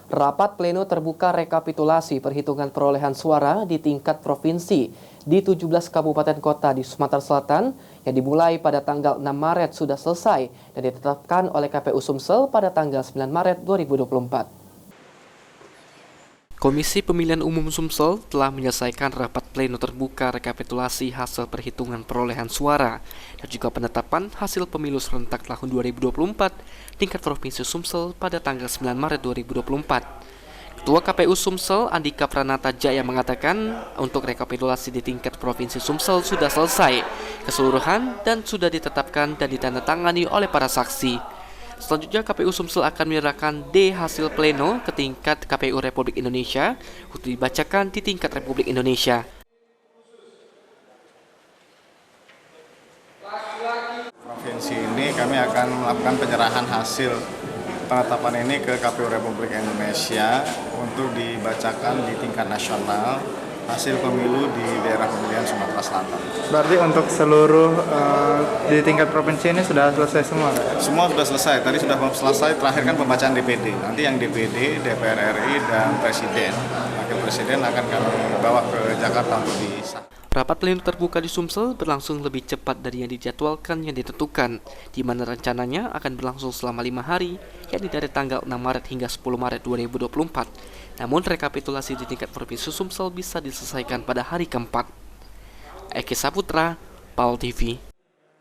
Rapat pleno terbuka rekapitulasi perhitungan perolehan suara di tingkat provinsi di 17 kabupaten kota di Sumatera Selatan yang dimulai pada tanggal 6 Maret sudah selesai dan ditetapkan oleh KPU Sumsel pada tanggal 9 Maret 2024. Komisi Pemilihan Umum Sumsel telah menyelesaikan rapat pleno terbuka rekapitulasi hasil perhitungan perolehan suara dan juga penetapan hasil pemilu serentak tahun 2024 tingkat Provinsi Sumsel pada tanggal 9 Maret 2024. Ketua KPU Sumsel Andika Pranata Jaya mengatakan untuk rekapitulasi di tingkat Provinsi Sumsel sudah selesai keseluruhan dan sudah ditetapkan dan ditandatangani oleh para saksi. Selanjutnya KPU Sumsel akan menyerahkan hasil pleno ke tingkat KPU Republik Indonesia untuk dibacakan di tingkat Republik Indonesia. Provinsi ini kami akan melakukan penyerahan hasil penetapan ini ke KPU Republik Indonesia untuk dibacakan di tingkat nasional hasil pemilu di daerah pemilihan Sumatera Selatan. Berarti untuk seluruh di tingkat provinsi ini sudah selesai semua? Semua sudah selesai, tadi sudah selesai, terakhir kan pembacaan DPD. Nanti yang DPD, DPR RI, dan Presiden. Wakil Presiden akan kami bawa ke Jakarta untuk disahkan. Rapat pleno terbuka di Sumsel berlangsung lebih cepat dari yang dijadwalkan yang ditentukan, di mana rencananya akan berlangsung selama 5 hari, yakni dari tanggal 6 Maret hingga 10 Maret 2024. Namun rekapitulasi di tingkat Provinsi Sumsel bisa diselesaikan pada hari keempat. Eki Saputra, PAL TV.